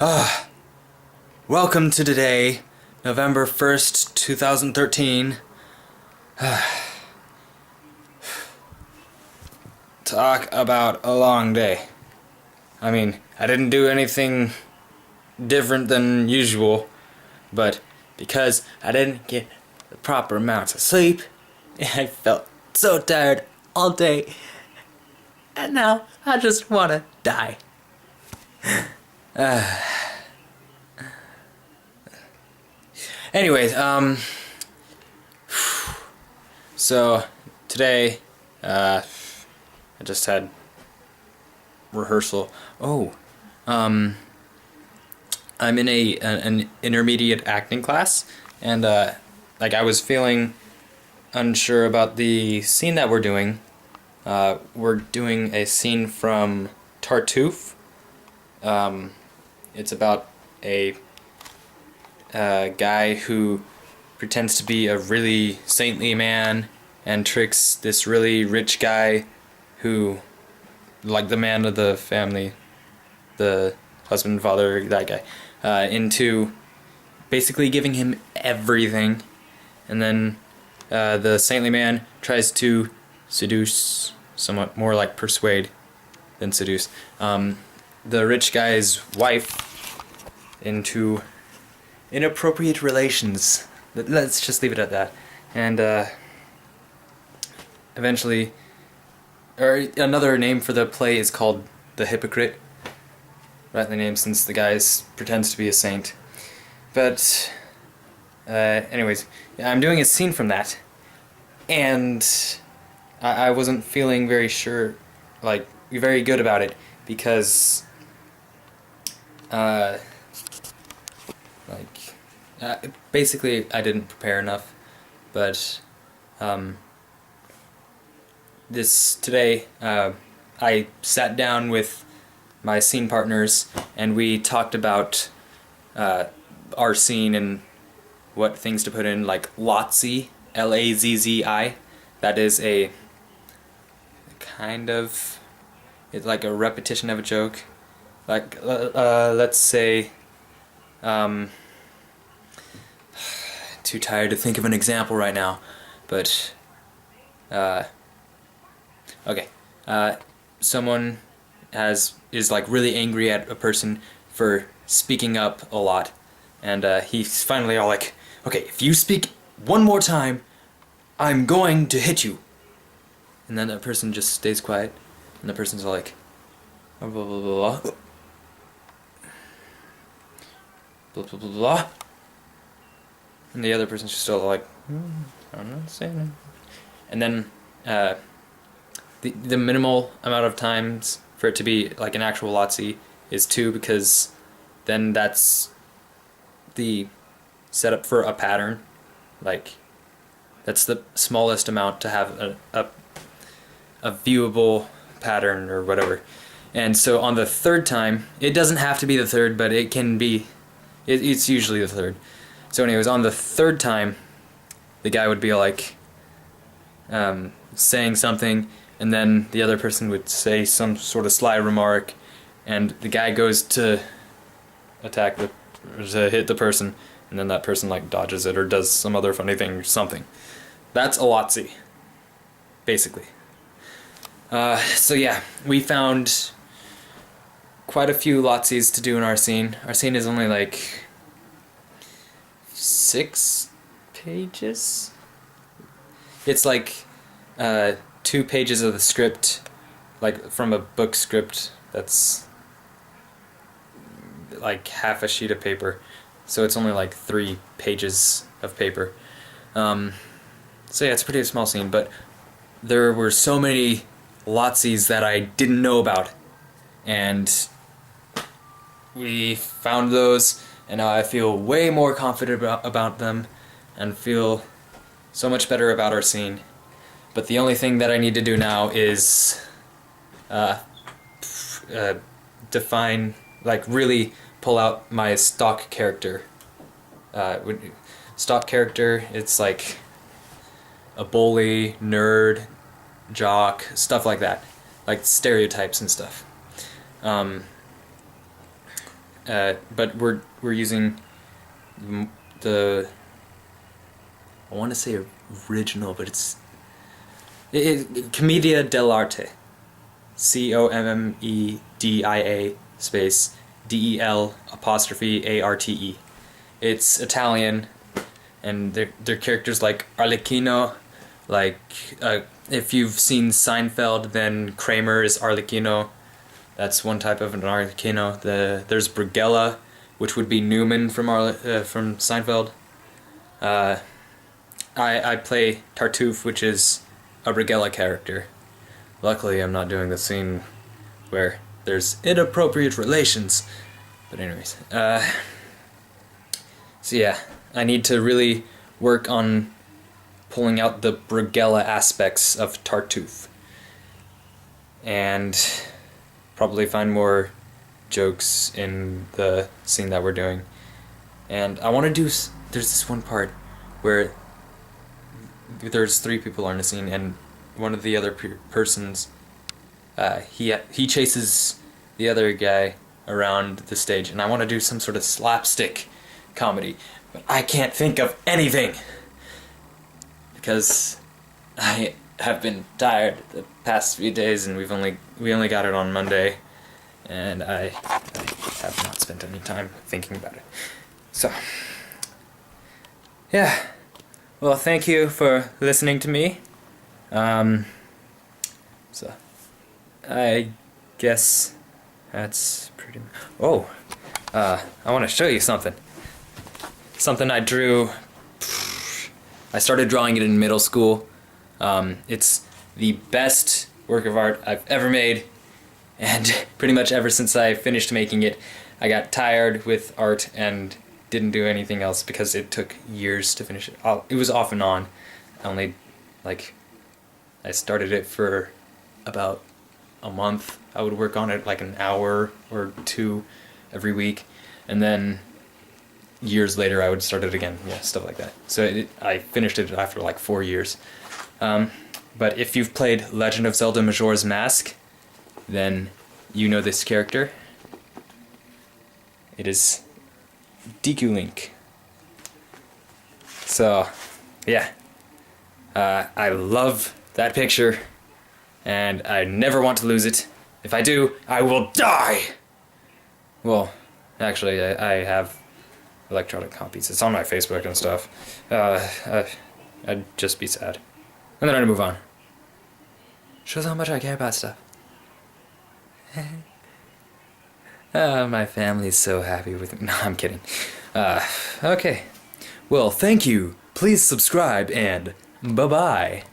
Welcome to today, November 1st, 2013. Talk about a long day. I mean, I didn't do anything different than usual, but because I didn't get the proper amounts of sleep, I felt so tired all day, and now I just want to die. Anyways, so today, I just had rehearsal. I'm in an intermediate acting class, and I was feeling unsure about the scene that we're doing. We're doing a scene from Tartuffe. It's about a guy who pretends to be a really saintly man and tricks this really rich guy who, like the man of the family, the husband, father, that guy, into basically giving him everything. And then the saintly man tries to seduce, somewhat more like persuade than seduce, the rich guy's wife into inappropriate relations. Let's just leave it at that. And eventually, or another name for the play is called The Hypocrite. Right, the name, since the guy pretends to be a saint. But anyways, yeah, I'm doing a scene from that, and I wasn't feeling very sure, like very good about it, because basically I didn't prepare enough. But today I sat down with my scene partners and we talked about our scene and what things to put in, like Lazzi, Lazzi. That is a kind of, it's like a repetition of a joke. Like let's say, too tired to think of an example right now, but okay. Someone is like really angry at a person for speaking up a lot, and he's finally all like, okay, if you speak one more time, I'm going to hit you. And then that person just stays quiet, and the person's all like, blah blah blah blah blah blah blah blah blah, and the other person's just still like, I'm not saying anything. And then the minimal amount of times for it to be like an actual Lazzi is 2, because then that's the setup for a pattern. Like, that's the smallest amount to have a viewable pattern or whatever. And so on the third time, it doesn't have to be the third, but it can be, it's usually the third. So anyways, on the third time, the guy would be like saying something, and then the other person would say some sort of sly remark, and the guy goes to hit the person, and then that person like dodges it or does some other funny thing or something. That's a Lazzi, basically. So yeah, we found quite a few Lazzis to do in our scene. Our scene is only like 6 pages. It's like 2 pages of the script, like from a book script that's like half a sheet of paper, so it's only like 3 pages of paper. So yeah, it's a pretty small scene, but there were so many Lazzis that I didn't know about, and we found those, and now I feel way more confident about them and feel so much better about our scene. But the only thing that I need to do now is define, like really pull out my stock character. Stock character, it's like a bully, nerd, jock, stuff like that. Like stereotypes and stuff. but we're using the, I want to say original, but it's Commedia Dell'arte, Commedia space Del''Arte. It's Italian, and they're characters like Arlecchino, like if you've seen Seinfeld, then Kramer is Arlecchino. That's one type of an Arlecchino. There's Brigella, which would be Newman from Seinfeld. I play Tartuffe, which is a Brigella character. Luckily, I'm not doing the scene where there's inappropriate relations. But anyways, so yeah, I need to really work on pulling out the Brigella aspects of Tartuffe. And probably find more jokes in the scene that we're doing. And I want to do, there's this one part where there's 3 people in a scene, and one of the other persons, he chases the other guy around the stage, and I want to do some sort of slapstick comedy, but I can't think of anything because I have been tired the past few days, and we only got it on Monday, and I have not spent any time thinking about it. So yeah, well, thank you for listening to me. So I guess that's pretty much. Oh, I want to show you something. Something I drew. I started drawing it in middle school. It's the best work of art I've ever made, and pretty much ever since I finished making it, I got tired with art and didn't do anything else because it took years to finish it. It was off and on. I started it for about a month. I would work on it like an hour or 2 every week, and then years later I would start it again. Yeah, stuff like that. So I finished it after like 4 years. But if you've played Legend of Zelda Majora's Mask, then you know this character. It is Deku Link. So, yeah. I love that picture, and I never want to lose it. If I do, I will die! Well, actually, I have electronic copies. It's on my Facebook and stuff. I'd just be sad. And then I'd move on. Shows how much I care about stuff. My family's so happy with me. No, I'm kidding. Okay. Well, thank you. Please subscribe, and bye-bye.